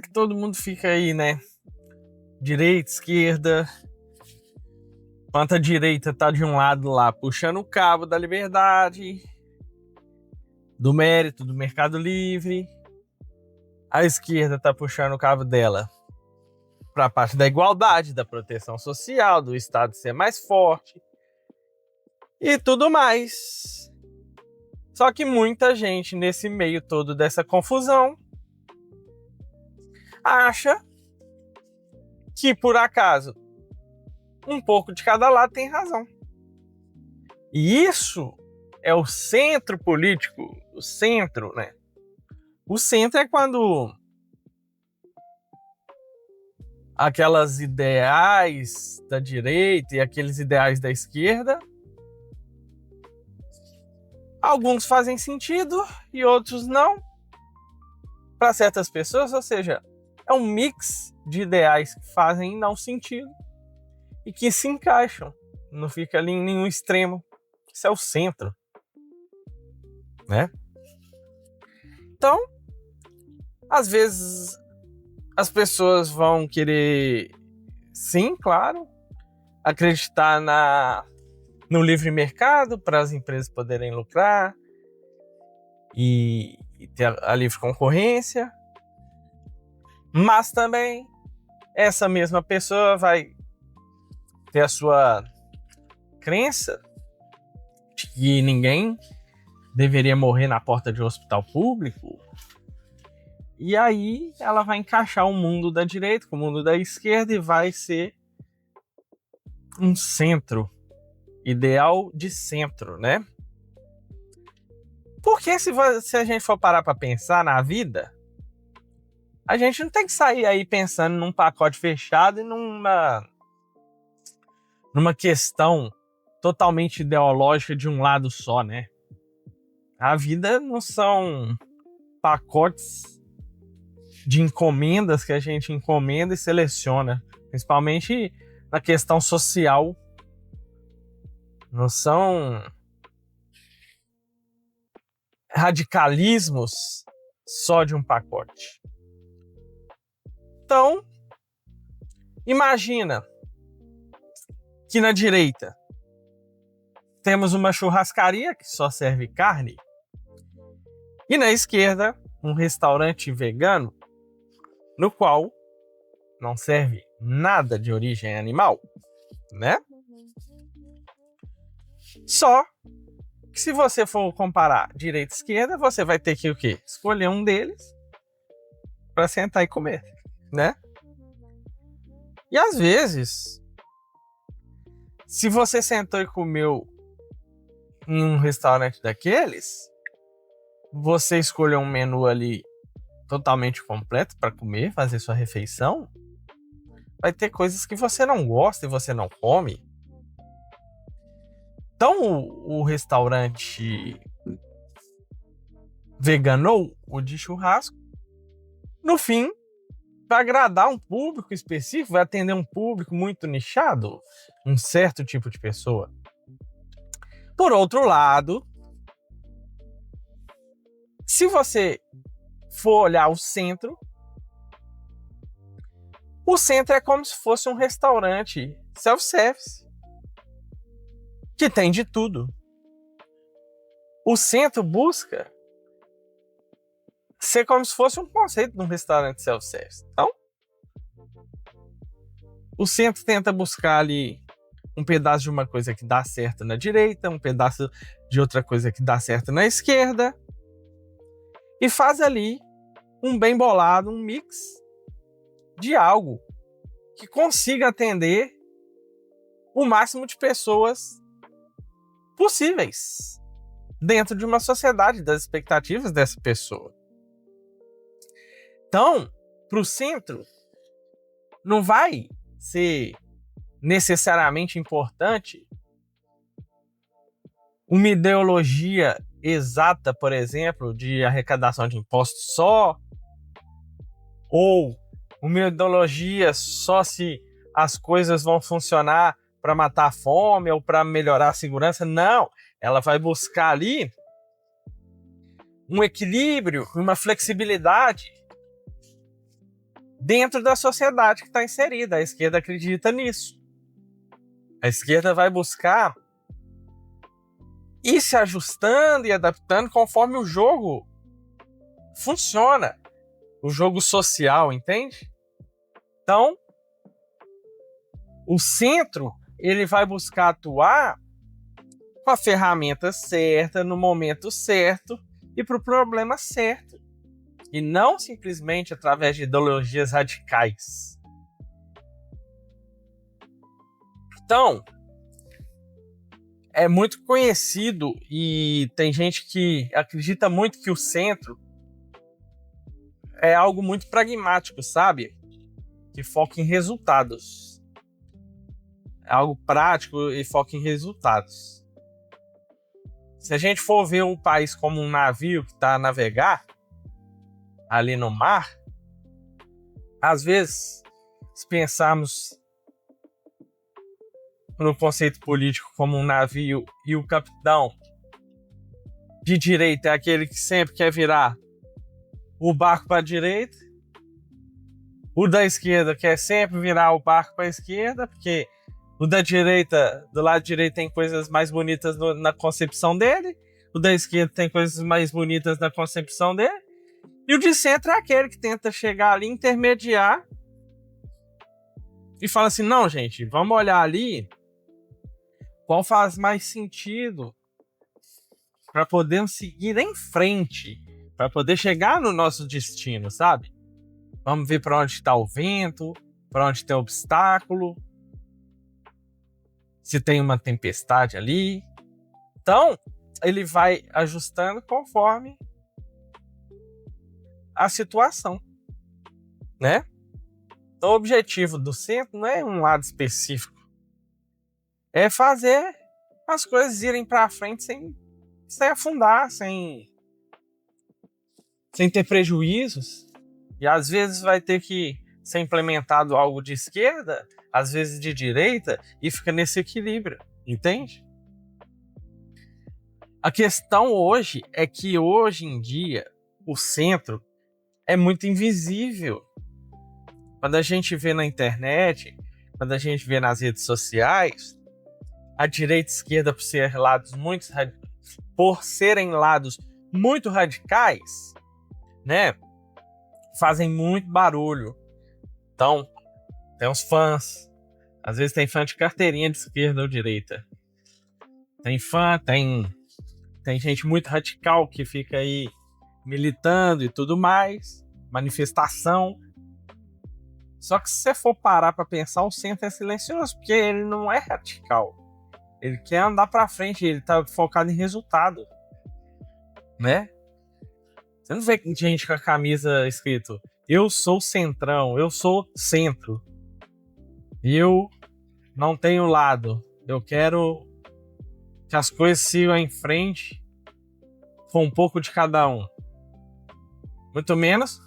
que todo mundo fica aí, né? Direita, esquerda. Enquanto a direita tá de um lado lá, puxando o cabo da liberdade, do mérito, do mercado livre. A esquerda tá puxando o cabo dela para a parte da igualdade, da proteção social, do Estado ser mais forte e tudo mais. Só que muita gente nesse meio todo dessa confusão acha que, por acaso, um pouco de cada lado tem razão. E isso é o centro político, o centro, né? O centro é quando aquelas ideais da direita e aqueles ideais da esquerda, alguns fazem sentido e outros não, para certas pessoas, ou seja, é um mix de ideais que fazem não sentido e que se encaixam, não fica ali em nenhum extremo. Isso é o centro, né? Então, às vezes as pessoas vão querer, sim, claro, acreditar no livre mercado para as empresas poderem lucrar e ter a livre concorrência, mas também essa mesma pessoa vai ter a sua crença de que ninguém deveria morrer na porta de um hospital público. E aí ela vai encaixar o mundo da direita com o mundo da esquerda e vai ser um centro, ideal de centro, né? Porque se a gente for parar para pensar na vida, a gente não tem que sair aí pensando num pacote fechado e numa questão totalmente ideológica de um lado só, né? A vida não são pacotes de encomendas que a gente encomenda e seleciona, principalmente na questão social. Não são radicalismos só de um pacote. Então, imagina que na direita temos uma churrascaria que só serve carne e na esquerda um restaurante vegano no qual não serve nada de origem animal, né? Só que se você for comparar direita e esquerda, você vai ter que o quê? Escolher um deles para sentar e comer, né? E às vezes, se você sentou e comeu em um restaurante daqueles, você escolheu um menu ali totalmente completo para comer, fazer sua refeição, vai ter coisas que você não gosta e você não come. Então o restaurante vegano, o de churrasco, no fim, vai agradar um público específico, vai atender um público muito nichado, um certo tipo de pessoa. Por outro lado, se você for olhar o centro é como se fosse um restaurante self-service, que tem de tudo. O centro busca ser como se fosse um conceito de um restaurante self-service. Então, o centro tenta buscar ali um pedaço de uma coisa que dá certo na direita, um pedaço de outra coisa que dá certo na esquerda, e faz ali um bem bolado, um mix de algo que consiga atender o máximo de pessoas possíveis dentro de uma sociedade, das expectativas dessa pessoa. Então, para o centro, não vai ser necessariamente importante uma ideologia exata, por exemplo, de arrecadação de impostos só, ou uma ideologia só se as coisas vão funcionar para matar a fome ou para melhorar a segurança. Não, ela vai buscar ali um equilíbrio, uma flexibilidade dentro da sociedade que está inserida. A esquerda acredita nisso. A esquerda vai buscar ir se ajustando e adaptando conforme o jogo funciona. O jogo social, entende? Então, o centro, ele vai buscar atuar com a ferramenta certa, no momento certo e para o problema certo. E não simplesmente através de ideologias radicais. Então, é muito conhecido e tem gente que acredita muito que o centro é algo muito pragmático, sabe? Que foca em resultados. É algo prático e foca em resultados. Se a gente for ver um país como um navio que está a navegar ali no mar, às vezes, se pensarmos no conceito político como um navio e o capitão de direita é aquele que sempre quer virar o barco para a direita, o da esquerda quer sempre virar o barco para a esquerda, porque o da direita, do lado direito, tem coisas mais bonitas na concepção dele, o da esquerda tem coisas mais bonitas na concepção dele, e o de centro é aquele que tenta chegar ali, intermediar e fala assim, não, gente, vamos olhar ali qual faz mais sentido para podermos seguir em frente, para poder chegar no nosso destino, sabe? Vamos ver para onde está o vento, para onde tem obstáculo, se tem uma tempestade ali. Então, ele vai ajustando conforme a situação, né? Então, o objetivo do centro não é um lado específico. É fazer as coisas irem para frente sem afundar, sem ter prejuízos. E às vezes vai ter que ser implementado algo de esquerda, às vezes de direita, e fica nesse equilíbrio, entende? A questão hoje é que hoje em dia o centro é muito invisível. Quando a gente vê na internet, quando a gente vê nas redes sociais, a direita e a esquerda, por serem lados muito radicais, né, fazem muito barulho. Então, tem uns fãs, às vezes tem fã de carteirinha de esquerda ou direita. Tem fã, tem gente muito radical que fica aí militando e tudo mais, manifestação. Só que se você for parar para pensar, o centro é silencioso, porque ele não é radical. Ele quer andar para frente, ele tá focado em resultado, né? Você não vê gente com a camisa escrito eu sou centrão, eu sou centro. E eu não tenho lado. Eu quero que as coisas sigam em frente com um pouco de cada um. Muito menos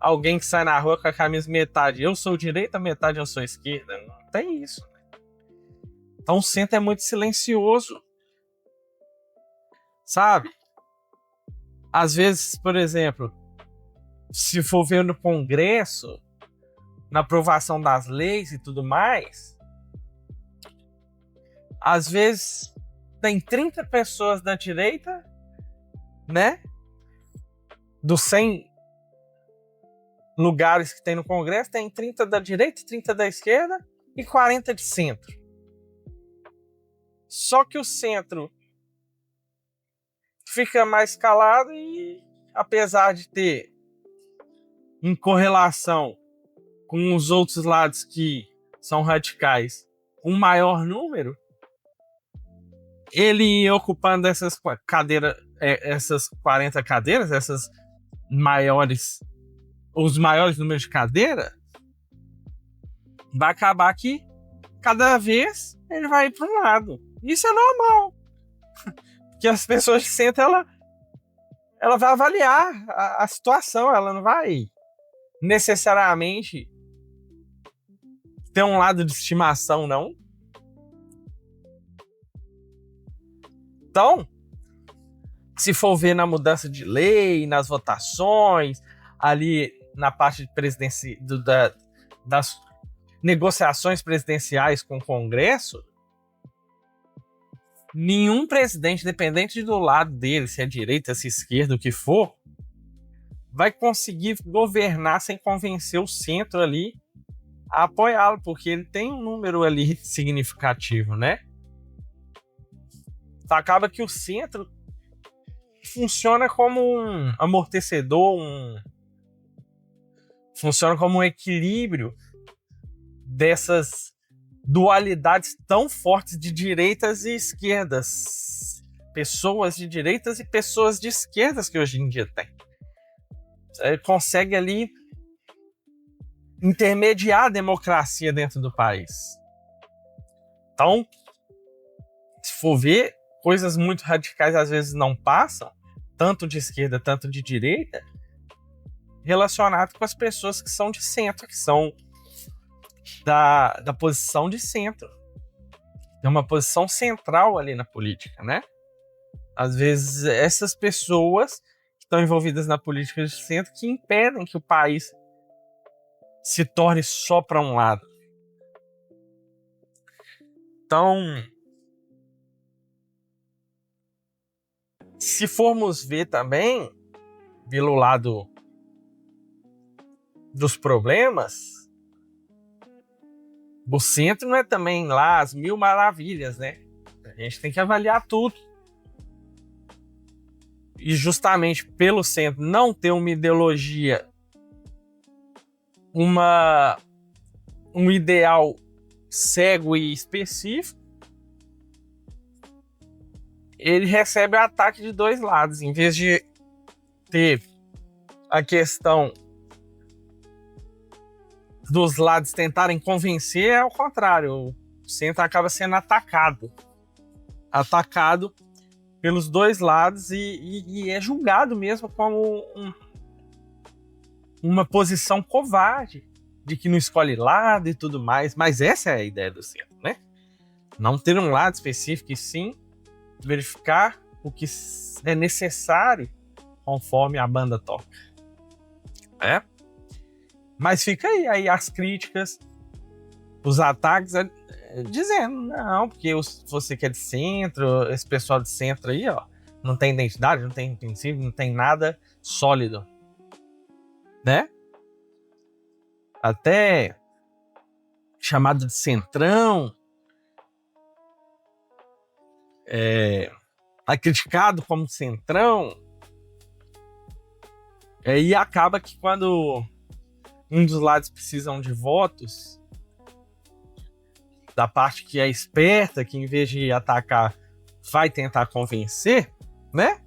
alguém que sai na rua com a camisa metade eu sou direita, metade eu sou esquerda. Não tem isso. Então o centro é muito silencioso. Sabe? Às vezes, por exemplo, se for ver no Congresso, na aprovação das leis e tudo mais, às vezes tem 30 pessoas da direita, né? Dos 100 lugares que tem no Congresso, tem 30 da direita, 30 da esquerda e 40 de centro. Só que o centro fica mais calado e, apesar de ter em correlação com os outros lados que são radicais um maior número, ele ocupando essas cadeiras, essas 40 cadeiras, essas maiores, os maiores números de cadeira, vai acabar que cada vez ele vai ir para um lado. Isso é normal. Porque as pessoas de centro, ela vai avaliar a situação, ela não vai necessariamente ter um lado de estimação, não. Então, se for ver na mudança de lei, nas votações, ali na parte de das negociações presidenciais com o Congresso, nenhum presidente, independente do lado dele, se é direita, se é esquerda, o que for, vai conseguir governar sem convencer o centro ali a apoiá-lo, porque ele tem um número ali significativo, né? Então acaba que o centro funciona como um amortecedor, funciona como um equilíbrio dessas dualidades tão fortes de direitas e esquerdas. Pessoas de direitas e pessoas de esquerdas que hoje em dia tem. Ele consegue ali intermediar a democracia dentro do país. Então, se for ver, coisas muito radicais às vezes não passam, tanto de esquerda, tanto de direita, relacionado com as pessoas que são de centro, que são da posição de centro. Tem uma posição central ali na política, né? Às vezes, essas pessoas que estão envolvidas na política de centro que impedem que o país se torne só para um lado. Então, se formos ver também, pelo lado dos problemas, o centro não é também lá as mil maravilhas, né? A gente tem que avaliar tudo. E justamente pelo centro não ter uma ideologia, um ideal cego e específico, ele recebe o ataque de dois lados. Em vez de ter a questão dos lados tentarem convencer, é ao contrário. O centro acaba sendo atacado pelos dois lados e é julgado mesmo como uma posição covarde, de que não escolhe lado e tudo mais. Mas essa é a ideia do centro, né? Não ter um lado específico e sim verificar o que é necessário conforme a banda toca. Mas fica aí as críticas, os ataques, dizendo, não, porque você que é de centro, esse pessoal de centro aí, ó, não tem identidade, não tem princípio, não tem nada sólido, né? Até chamado de centrão, é criticado como centrão, e acaba que quando um dos lados precisam de votos, da parte que é esperta, que em vez de atacar, vai tentar convencer, né?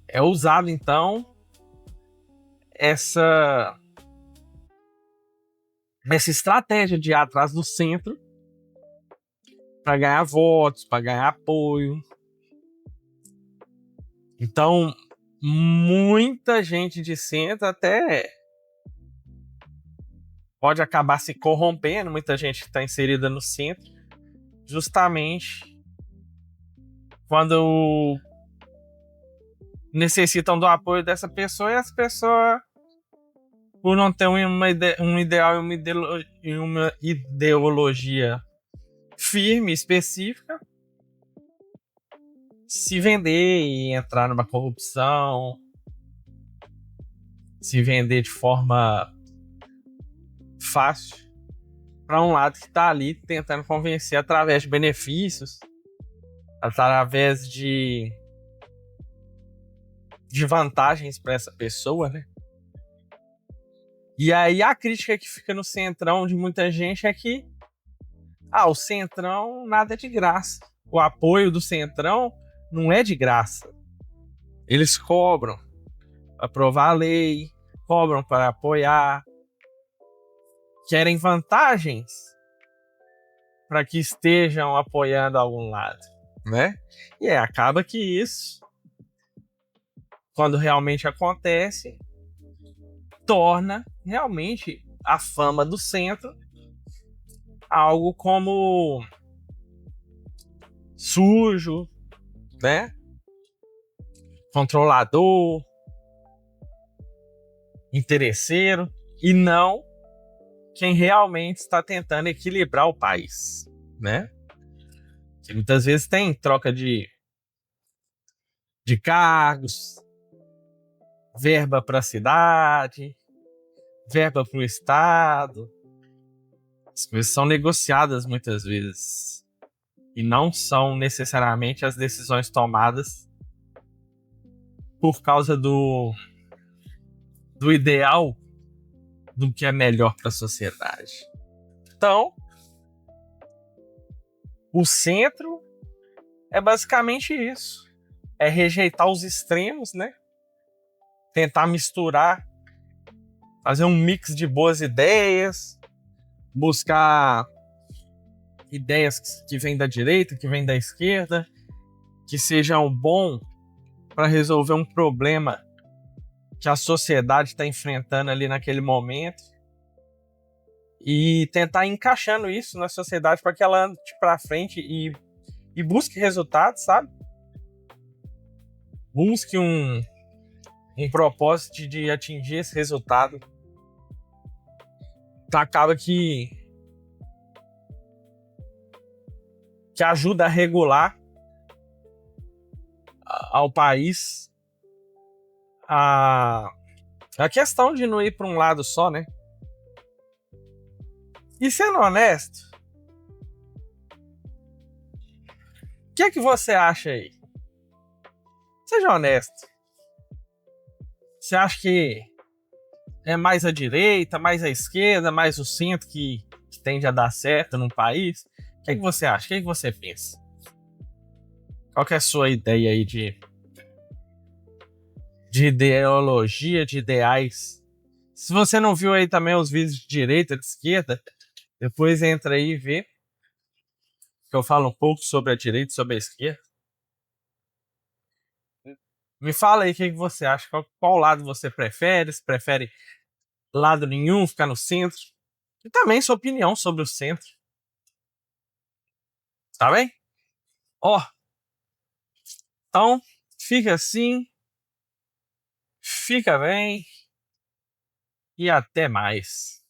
É usado, então, essa estratégia de ir atrás do centro para ganhar votos, para ganhar apoio. Então, muita gente de centro até pode acabar se corrompendo, muita gente que está inserida no centro, justamente quando necessitam do apoio dessa pessoa, e essa pessoa, por não ter um ideal e uma ideologia firme, específica, se vender e entrar numa corrupção, se vender de forma fácil para um lado que está ali tentando convencer através de benefícios, através de vantagens para essa pessoa, né? E aí a crítica que fica no centrão de muita gente é que o centrão nada é de graça. O apoio do centrão não é de graça. Eles cobram para aprovar a lei, cobram para apoiar, querem vantagens para que estejam apoiando algum lado, né? E acaba que isso, quando realmente acontece, torna realmente a fama do centro algo como sujo, né? Controlador, interesseiro e não quem realmente está tentando equilibrar o país, né? Que muitas vezes tem troca de cargos, verba para a cidade, verba para o estado. As coisas são negociadas muitas vezes e não são necessariamente as decisões tomadas por causa do ideal do que é melhor para a sociedade. Então, o centro é basicamente isso. É rejeitar os extremos, né? Tentar misturar, fazer um mix de boas ideias, buscar ideias que vêm da direita, que vêm da esquerda, que sejam bom para resolver um problema que a sociedade está enfrentando ali naquele momento e tentar ir encaixando isso na sociedade para que ela ande para frente e busque resultados, sabe? Busque um propósito de atingir esse resultado. Então acaba que ajuda a regular ao país a questão de não ir para um lado só, né? E sendo honesto, o que é que você acha aí? Seja honesto. Você acha que é mais a direita, mais a esquerda, mais o centro que tende a dar certo num país? O que é que você acha? O que é que você pensa? Qual que é a sua ideia aí de ideologia, de ideais? Se você não viu aí também os vídeos de direita, de esquerda, depois entra aí e vê, que eu falo um pouco sobre a direita e sobre a esquerda. Me fala aí o que você acha, qual lado você prefere, se prefere lado nenhum, ficar no centro. E também sua opinião sobre o centro. Tá bem? Ó, então fica assim, fica bem e até mais.